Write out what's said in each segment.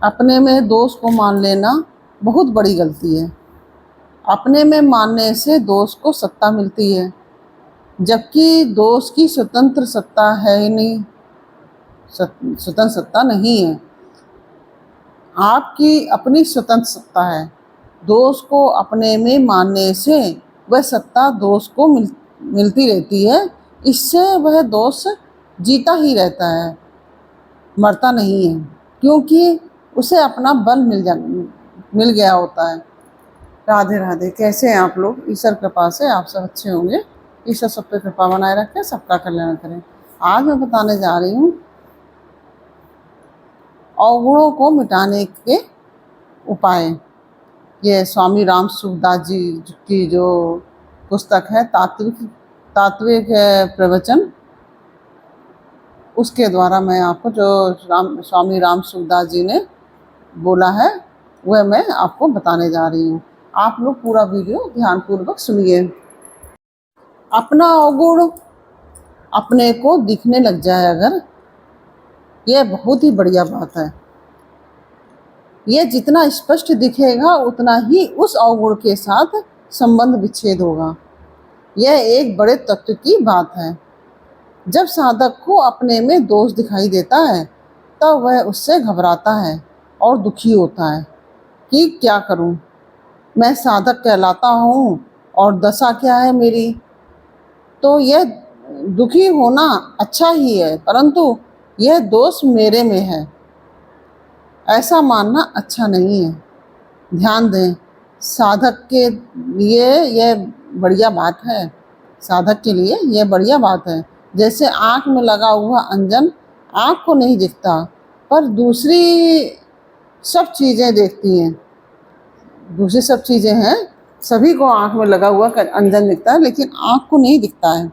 अपने में दोष को मान लेना बहुत बड़ी गलती है। अपने में मानने से दोष को सत्ता मिलती है, जबकि दोष की स्वतंत्र सत्ता है ही नहीं, स्वतंत्र सत्ता नहीं है। आपकी अपनी स्वतंत्र सत्ता है। दोष को अपने में मानने से वह सत्ता दोष को मिलती रहती है। इससे वह दोष जीता ही रहता है, मरता नहीं है, क्योंकि उसे अपना बल मिल गया होता है। राधे राधे। कैसे हैं आप लोग? ईश्वर कृपा से आप सब अच्छे होंगे। ईश्वर सब पे कृपा बनाए रखे, सबका कल्याण करें। आज मैं बताने जा रही हूँ अवगुणों को मिटाने के उपाय। ये स्वामी राम सुखदास जी की जो पुस्तक है तात्विक प्रवचन, उसके द्वारा मैं आपको जो स्वामी राम सुखदास जी ने बोला है वह मैं आपको बताने जा रही हूँ। आप लोग पूरा वीडियो ध्यानपूर्वक सुनिए। अपना अवगुण अपने को दिखने लग जाए अगर, यह बहुत ही बढ़िया बात है। यह जितना स्पष्ट दिखेगा उतना ही उस अवगुण के साथ संबंध विच्छेद होगा। यह एक बड़े तत्व की बात है। जब साधक को अपने में दोष दिखाई देता है तब वह उससे घबराता है और दुखी होता है कि क्या करूं, मैं साधक कहलाता हूं और दशा क्या है मेरी। तो यह दुखी होना अच्छा ही है, परंतु यह दोष मेरे में है ऐसा मानना अच्छा नहीं है। ध्यान दें, साधक के लिए यह बढ़िया बात है। साधक के लिए यह बढ़िया बात है। जैसे आँख में लगा हुआ अंजन आँख को नहीं दिखता, पर दूसरी सब चीज़ें देखती हैं। दूसरी सब चीज़ें हैं, सभी को आँख में लगा हुआ अंजन दिखता है, लेकिन आँख को नहीं दिखता है।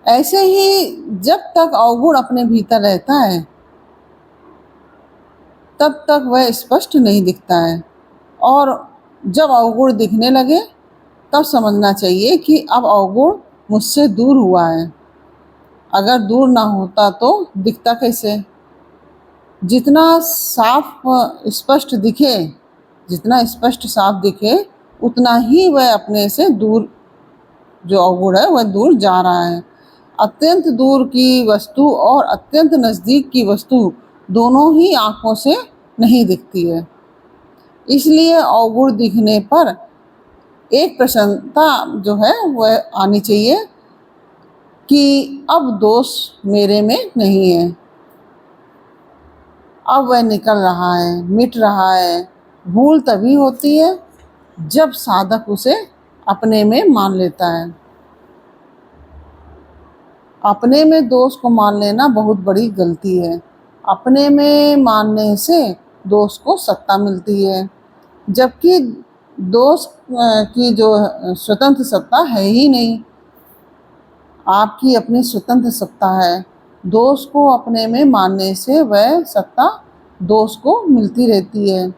ऐसे ही जब तक अवगुण अपने भीतर रहता है तब तक वह स्पष्ट नहीं दिखता है, और जब अवगुण दिखने लगे तब समझना चाहिए कि अब अवगुण मुझसे दूर हुआ है। अगर दूर ना होता तो दिखता कैसे? जितना साफ स्पष्ट दिखे, जितना स्पष्ट साफ दिखे उतना ही वह अपने से दूर, जो अवगुण है वह दूर जा रहा है। अत्यंत दूर की वस्तु और अत्यंत नज़दीक की वस्तु दोनों ही आँखों से नहीं दिखती है। इसलिए अवगुण दिखने पर एक प्रसन्नता जो है वह आनी चाहिए कि अब दोष मेरे में नहीं है, अब वह निकल रहा है, मिट रहा है। भूल तभी होती है जब साधक उसे अपने में मान लेता है। अपने में दोष को मान लेना बहुत बड़ी गलती है। अपने में मानने से दोष को सत्ता मिलती है, जबकि दोष की जो स्वतंत्र सत्ता है ही नहीं। आपकी अपनी स्वतंत्र सत्ता है। दोष को अपने में मानने से वह सत्ता दोष को मिलती रहती है।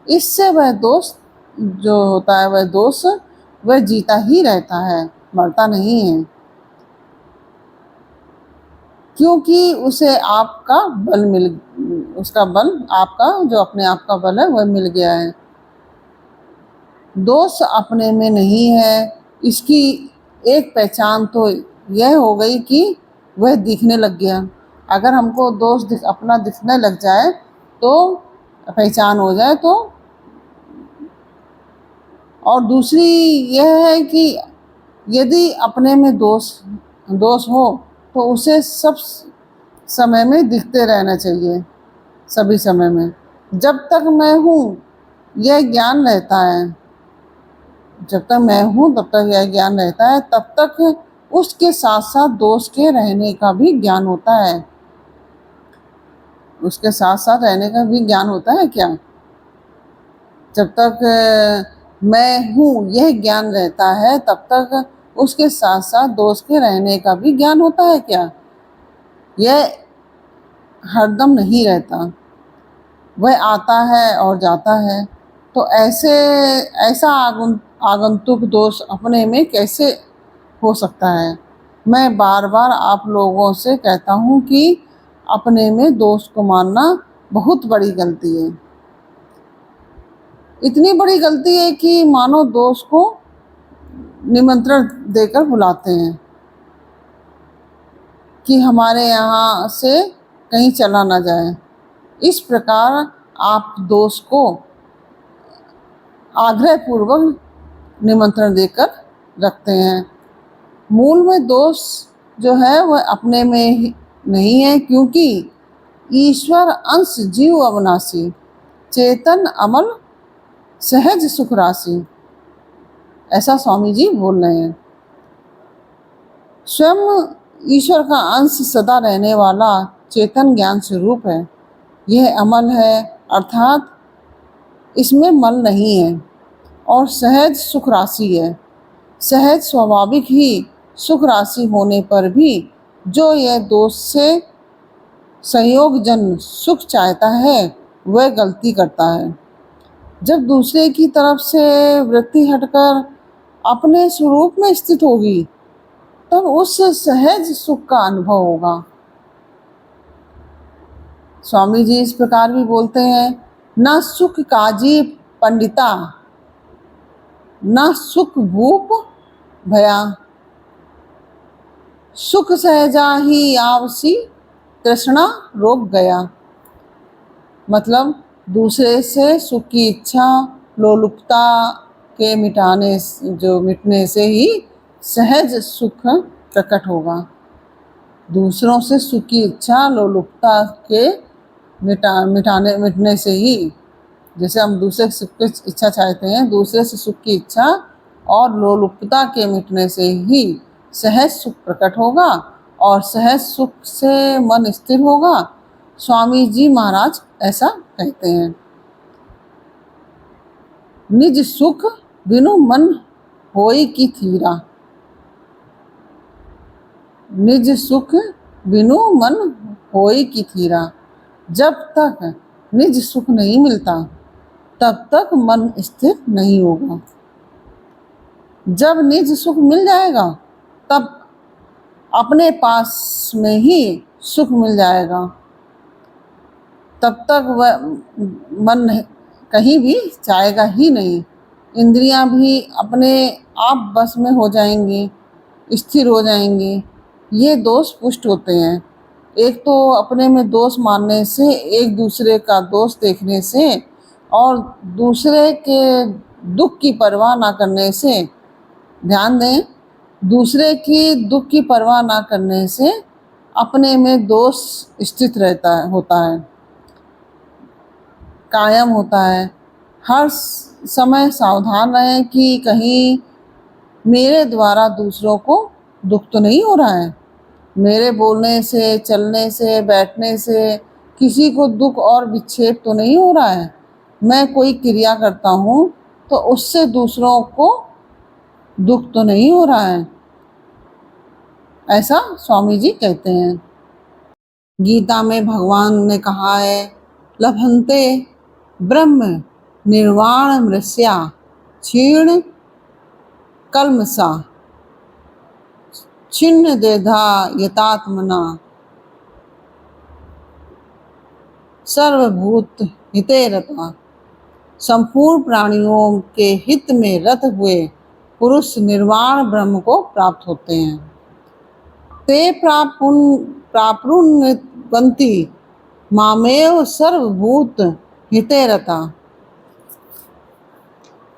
इससे वह दोष जो होता है वह दोष वह जीता ही रहता है, मरता नहीं है, क्योंकि उसे आपका बल उसका बल, आपका जो अपने आप का बल है वह मिल गया है। दोष अपने में नहीं है, इसकी एक पहचान तो यह हो गई कि वह दिखने लग गया। अगर हमको दोष अपना दिखने लग जाए तो पहचान हो जाए तो, और दूसरी यह है कि यदि अपने में दोष हो तो उसे सब समय में दिखते रहना चाहिए, सभी समय में। जब तक मैं हूँ यह ज्ञान रहता है, जब तक मैं हूँ तब तक यह ज्ञान रहता है, तब तक उसके साथ साथ दोष के रहने का भी ज्ञान होता है। उसके साथ साथ रहने का भी ज्ञान होता है क्या? जब तक मैं हूँ यह ज्ञान रहता है तब तक उसके साथ साथ दोष के रहने का भी ज्ञान होता है क्या? यह हरदम नहीं रहता, वह आता है और जाता है। तो ऐसा आगंतुक दोष अपने में कैसे हो सकता है? मैं बार बार आप लोगों से कहता हूँ कि अपने में दोष को मानना बहुत बड़ी गलती है। इतनी बड़ी गलती है कि मानो दोष को निमंत्रण देकर बुलाते हैं कि हमारे यहाँ से कहीं चला ना जाए। इस प्रकार आप दोष को आग्रहपूर्वक निमंत्रण देकर रखते हैं। मूल में दोष जो है वह अपने में ही नहीं है, क्योंकि ईश्वर अंश जीव अविनाशी, चेतन अमल, सहज सुख राशि, ऐसा स्वामी जी बोल रहे हैं। स्वयं ईश्वर का अंश सदा रहने वाला चेतन ज्ञान स्वरूप है। यह अमल है, अर्थात इसमें मल नहीं है, और सहज सुख राशि है। सहज स्वाभाविक ही सुख राशि होने पर भी जो यह दोष से संयोग जन सुख चाहता है वह गलती करता है। जब दूसरे की तरफ से वृत्ति हटकर अपने स्वरूप में स्थित होगी तब उस सहज सुख का अनुभव होगा। स्वामी जी इस प्रकार भी बोलते हैं, न सुख काजी पंडिता, न सुख भूप भया, सुख सहजा ही आवसी, तृष्णा रोक गया। मतलब दूसरे से सुख की इच्छा लोलुपता के मिटने से ही सहज सुख प्रकट होगा। दूसरों से सुख की इच्छा लोलुपता के मिटने से ही, जैसे हम दूसरे सुख की इच्छा चाहते हैं, दूसरे से सुख की इच्छा और लोलुपता के मिटने से ही सहज सुख प्रकट होगा और सहज सुख से मन स्थिर होगा। स्वामी जी महाराज ऐसा कहते हैं। निज सुख बिनु मन होई की थीरा, निज सुख बिनु मन होई की थीरा। जब तक निज सुख नहीं मिलता तब तक मन स्थिर नहीं होगा। जब निज सुख मिल जाएगा तब अपने पास में ही सुख मिल जाएगा, तब तक वह मन कहीं भी जाएगा ही नहीं। इंद्रियां भी अपने आप बस में हो जाएंगी, स्थिर हो जाएंगी। ये दोष पुष्ट होते हैं। एक तो अपने में दोष मानने से, एक दूसरे का दोष देखने से और दूसरे के दुख की परवाह ना करने से, ध्यान दें, दूसरे की दुख की परवाह ना करने से अपने में दोष स्थित होता है, कायम होता है। हर समय सावधान रहें कि कहीं मेरे द्वारा दूसरों को दुख तो नहीं हो रहा है। मेरे बोलने से, चलने से, बैठने से किसी को दुख और विक्षेप तो नहीं हो रहा है। मैं कोई क्रिया करता हूँ तो उससे दूसरों को दुख तो नहीं हो रहा है, ऐसा स्वामी जी कहते हैं। गीता में भगवान ने कहा है, लभन्ते ब्रह्म निर्वाण मृष्या क्षीण कल्मषा छिन्न देधा यतात्मना सर्वभूत हिते रता। संपूर्ण प्राणियों के हित में रत हुए पुरुष निर्वाण ब्रह्म को प्राप्त होते हैं। ते प्राप्नुवन्ति मामेव सर्वभूत हिते रता।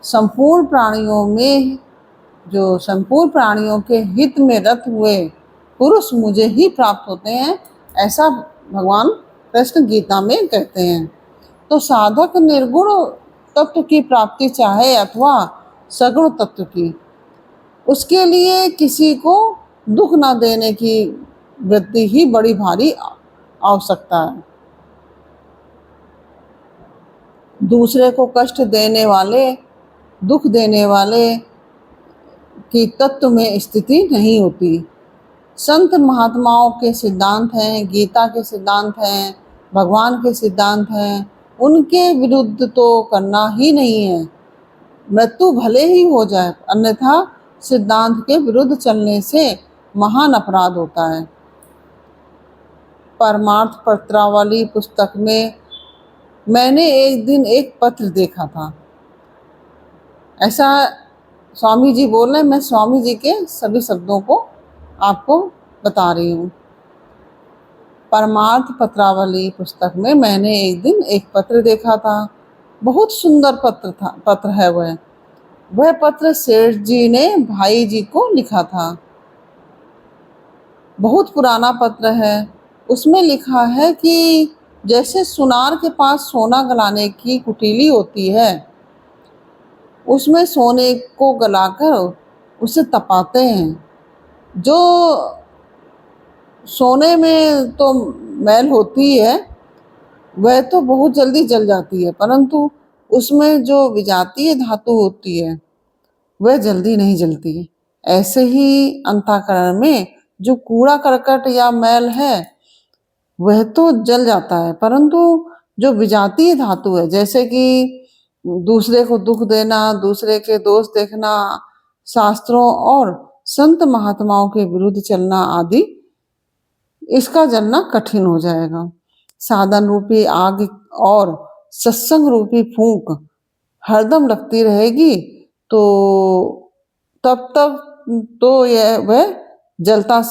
संपूर्ण प्राणियों के हित में रत हुए पुरुष मुझे ही प्राप्त होते हैं, ऐसा भगवान कृष्ण गीता में कहते हैं। तो साधक निर्गुण तत्व की प्राप्ति चाहे अथवा सगुण तत्व की, उसके लिए किसी को दुख न देने की वृत्ति ही बड़ी भारी आवश्यकता है। दूसरे को कष्ट देने वाले, दुख देने वाले की तत्व में स्थिति नहीं होती। संत महात्माओं के सिद्धांत हैं, गीता के सिद्धांत हैं, भगवान के सिद्धांत हैं, उनके विरुद्ध तो करना ही नहीं है। मृत्यु भले ही हो जाए, अन्यथा सिद्धांत के विरुद्ध चलने से महान अपराध होता है। परमार्थ पत्रावली पुस्तक में मैंने एक दिन एक पत्र देखा था। ऐसा स्वामी जी बोल रहे हैं, मैं स्वामी जी के सभी शब्दों को आपको बता रही हूँ। परमार्थ पत्रावली पुस्तक में मैंने एक दिन एक पत्र देखा था। बहुत सुंदर पत्र है वह पत्र सेठ जी ने भाई जी को लिखा था। बहुत पुराना पत्र है। उसमें लिखा है कि जैसे सुनार के पास सोना गलाने की कुटीली होती है, उसमें सोने को गलाकर उसे तपाते हैं। जो सोने में तो मैल होती है वह तो बहुत जल्दी जल जाती है, परंतु उसमें जो विजातीय धातु होती है वह जल्दी नहीं जलती। ऐसे ही अंतःकरण में जो कूड़ा करकट या मैल है वह तो जल जाता है, परंतु जो विजातीय धातु है, जैसे कि दूसरे को दुख देना, दूसरे के दोष देखना, शास्त्रों और संत महात्माओं के विरुद्ध चलना आदि, इसका जलना कठिन हो जाएगा। साधन रूपी आग और सत्संग रूपी फूंक हरदम लगती रहेगी तो तब तक तो वह जलता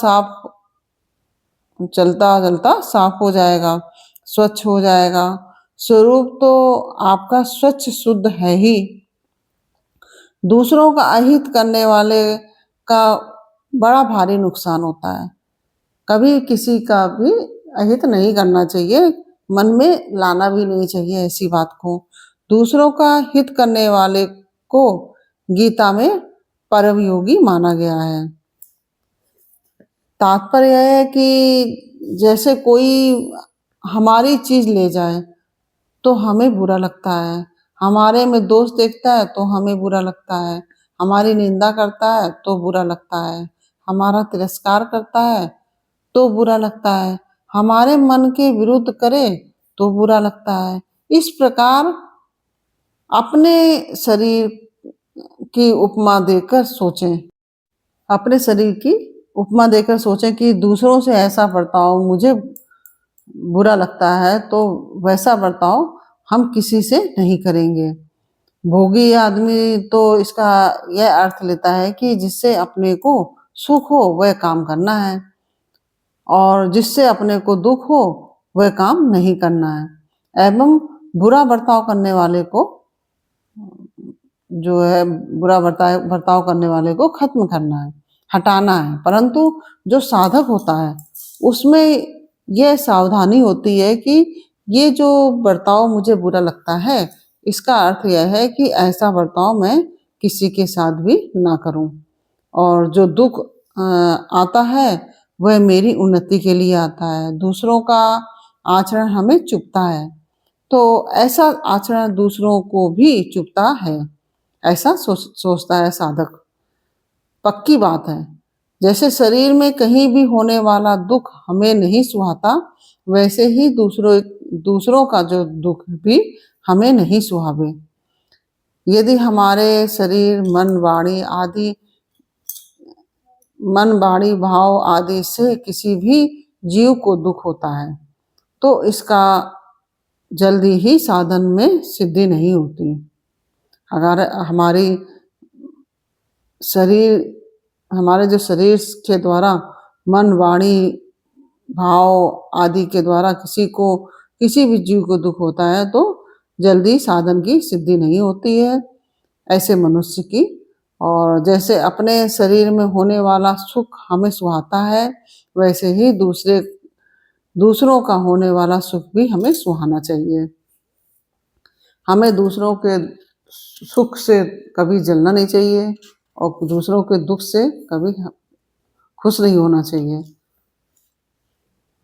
जलता साफ हो जाएगा, स्वच्छ हो जाएगा। स्वरूप तो आपका स्वच्छ शुद्ध है ही। दूसरों का अहित करने वाले का बड़ा भारी नुकसान होता है। कभी किसी का भी अहित नहीं करना चाहिए, मन में लाना भी नहीं चाहिए ऐसी बात को। दूसरों का हित करने वाले को गीता में परम योगी माना गया है। तात्पर्य यह है कि जैसे कोई हमारी चीज ले जाए तो हमें बुरा लगता है, हमारे में दोष देखता है तो हमें बुरा लगता है, हमारी निंदा करता है तो बुरा लगता है, हमारा तिरस्कार करता है तो बुरा लगता है, हमारे मन के विरुद्ध करे तो बुरा लगता है। इस प्रकार अपने शरीर की उपमा देकर सोचें, अपने शरीर की उपमा देकर सोचें कि दूसरों से ऐसा बर्ताव मुझे बुरा लगता है तो वैसा बर्ताव हम किसी से नहीं करेंगे। भोगी आदमी तो इसका यह अर्थ लेता है कि जिससे अपने को सुख हो वह काम करना है और जिससे अपने को दुख हो वह काम नहीं करना है, एवं बुरा बर्ताव करने वाले को जो है बुरा बर्ताव करने वाले को खत्म करना है, हटाना है। परंतु जो साधक होता है उसमें यह सावधानी होती है कि ये जो बर्ताव मुझे बुरा लगता है इसका अर्थ यह है कि ऐसा बर्ताव मैं किसी के साथ भी ना करूं, और जो दुख आता है वह मेरी उन्नति के लिए आता है। दूसरों का आचरण हमें चुभता है तो ऐसा आचरण दूसरों को भी चुभता है, ऐसा सोचता है साधक। पक्की बात है। जैसे शरीर में कहीं भी होने वाला दुख हमें नहीं सुहाता, वैसे ही दूसरों का जो दुख भी हमें नहीं सुहावे। यदि हमारे शरीर मन वाणी भाव आदि से किसी भी जीव को दुख होता है तो इसका जल्दी ही साधन में सिद्धि नहीं होती। अगर हमारे जो शरीर के द्वारा मन वाणी भाव आदि के द्वारा किसी भी जीव को दुख होता है तो जल्दी साधन की सिद्धि नहीं होती है ऐसे मनुष्य की। और जैसे अपने शरीर में होने वाला सुख हमें सुहाता है वैसे ही दूसरों का होने वाला सुख भी हमें सुहाना चाहिए। हमें दूसरों के सुख से कभी जलना नहीं चाहिए और दूसरों के दुख से कभी खुश नहीं होना चाहिए।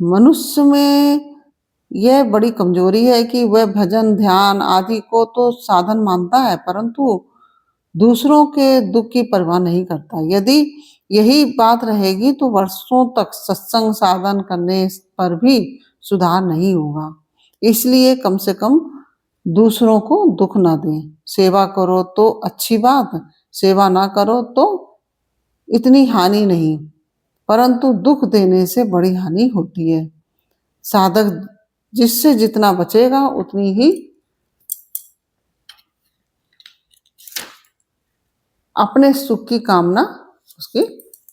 मनुष्य में यह बड़ी कमजोरी है कि वह भजन ध्यान आदि को तो साधन मानता है परंतु दूसरों के दुख की परवाह नहीं करता। यदि यही बात रहेगी तो वर्षों तक सत्संग साधन करने पर भी सुधार नहीं होगा। इसलिए कम से कम दूसरों को दुख ना दें। सेवा करो तो अच्छी बात, सेवा ना करो तो इतनी हानि नहीं, परंतु दुख देने से बड़ी हानि होती है। साधक जिससे जितना बचेगा उतनी ही अपने सुख की कामना उसकी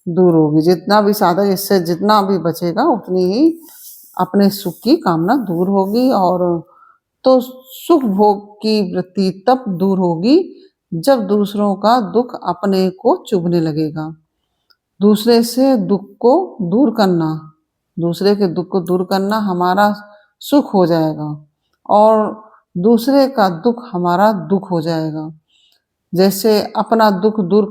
दूर होगी। जितना भी साधक इससे जितना भी बचेगा उतनी ही अपने सुख की कामना दूर होगी। और तो सुख भोग की वृत्ति तब दूर होगी जब दूसरों का दुख अपने को चुभने लगेगा। दूसरे से दुख को दूर करना, दूसरे के दुख को दूर करना हमारा सुख हो जाएगा और दूसरे का दुख हमारा दुख हो जाएगा। जैसे अपना दुख दूर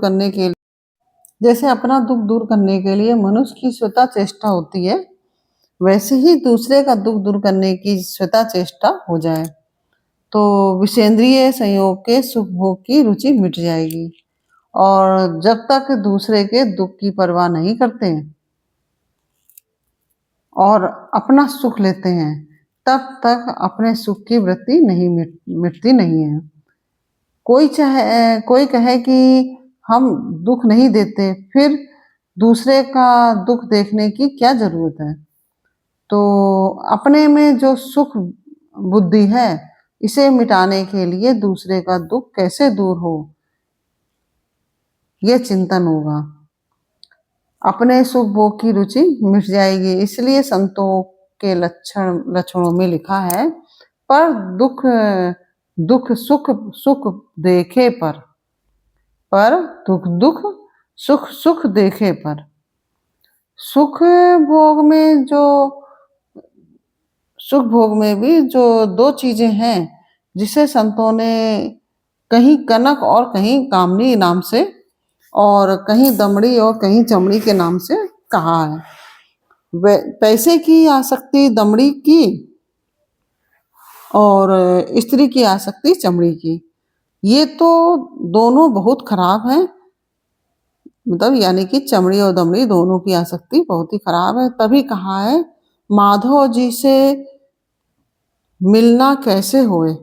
करने के लिए मनुष्य की स्वतः चेष्टा होती है, वैसे ही दूसरे का दुख दूर करने की स्वतः चेष्टा हो जाए तो विषेंद्रिय संयोग के सुख भोग की रुचि मिट जाएगी। और जब तक दूसरे के दुख की परवाह नहीं करते हैं और अपना सुख लेते हैं, तब तक अपने सुख की वृत्ति नहीं मिटती नहीं है। कोई कहे कि हम दुख नहीं देते, फिर दूसरे का दुख देखने की क्या जरूरत है। तो अपने में जो सुख बुद्धि है, इसे मिटाने के लिए दूसरे का दुख कैसे दूर हो, ये चिंतन होगा। अपने सुख भोग की रुचि मिट जाएगी। इसलिए संतों के लक्षणों में लिखा है, पर दुख सुख देखे पर दुख सुख देखे पर। सुख भोग में भी जो दो चीजें हैं, जिसे संतों ने कहीं कनक और कहीं कामनी नाम से और कहीं दमड़ी और कहीं चमड़ी के नाम से कहा है। पैसे की आसक्ति दमड़ी की और स्त्री की आसक्ति चमड़ी की, ये तो दोनों बहुत खराब हैं। मतलब यानी कि चमड़ी और दमड़ी दोनों की आसक्ति बहुत ही खराब है। तभी कहा है, माधव जी से मिलना कैसे होए,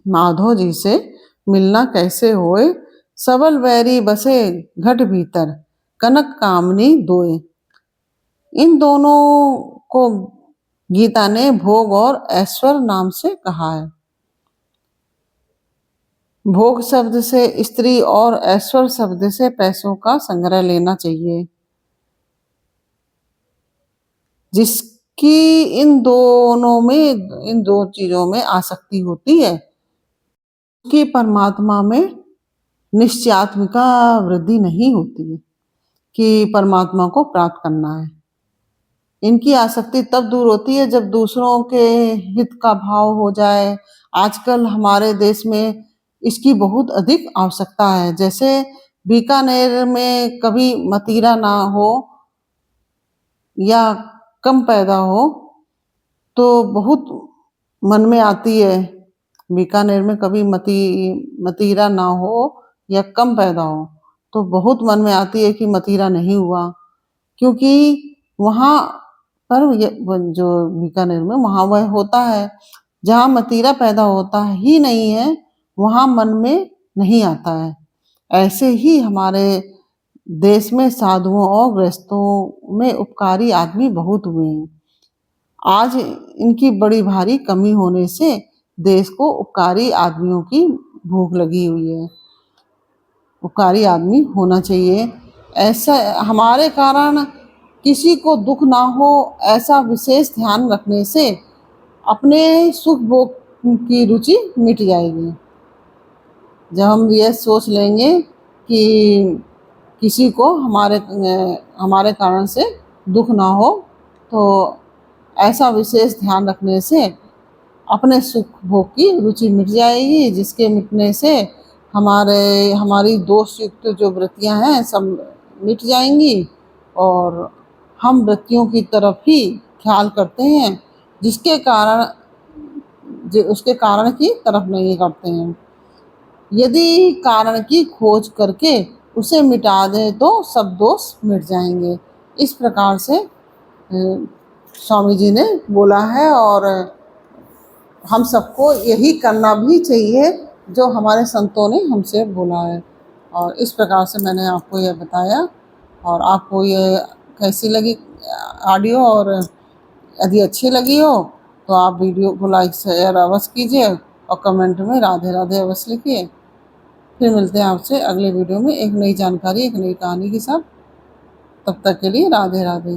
माधव जी से मिलना कैसे होए, सबल वैरी बसे घट भीतर, कनक कामनी दोए। इन दोनों को गीता ने भोग और ऐश्वर्य नाम से कहा है। भोग शब्द से स्त्री और ऐश्वर्य शब्द से पैसों का संग्रह लेना चाहिए। जिसकी इन दो चीजों में आसक्ति होती है, उसकी परमात्मा में निश्चयात्मिका वृद्धि नहीं होती है कि परमात्मा को प्राप्त करना है। इनकी आसक्ति तब दूर होती है जब दूसरों के हित का भाव हो जाए। आजकल हमारे देश में इसकी बहुत अधिक आवश्यकता है। जैसे बीकानेर में कभी मदिरा ना हो या कम पैदा हो तो बहुत मन में आती है। बीकानेर में कभी मदिरा ना हो या कम पैदा हो तो बहुत मन में आती है कि मदिरा नहीं हुआ, क्योंकि वहाँ पर जो बीकानेर में वहाँ वह होता है। जहाँ मदिरा पैदा होता ही नहीं है, वहाँ मन में नहीं आता है। ऐसे ही हमारे देश में साधुओं और गृहस्थों में उपकारी आदमी बहुत हुए हैं। आज इनकी बड़ी भारी कमी होने से देश को उपकारी आदमियों की भूख लगी हुई है। उपकारी आदमी होना चाहिए। ऐसा हमारे कारण किसी को दुख ना हो, ऐसा विशेष ध्यान रखने से अपने सुख भोग की रुचि मिट जाएगी। जब हम ये सोच लेंगे कि किसी को हमारे कारण से दुख ना हो, तो ऐसा विशेष ध्यान रखने से अपने सुख भोग की रुचि मिट जाएगी, जिसके मिटने से हमारी दोष युक्त जो वृत्तियां हैं सब मिट जाएंगी और हम वृत्तियों की तरफ ही ख्याल करते हैं, उसके कारण की तरफ नहीं करते हैं। यदि कारण की खोज करके उसे मिटा दें तो सब दोष मिट जाएंगे। इस प्रकार से स्वामी जी ने बोला है और हम सबको यही करना भी चाहिए जो हमारे संतों ने हमसे बोला है। और इस प्रकार से मैंने आपको यह बताया। और आपको ये कैसी लगी ऑडियो और यदि अच्छी लगी हो तो आप वीडियो को लाइक शेयर अवश्य कीजिए और कमेंट में राधे राधे अवश्य लिखिए। फिर मिलते हैं आपसे अगले वीडियो में एक नई जानकारी, एक नई कहानी के साथ। तब तक के लिए राधे राधे।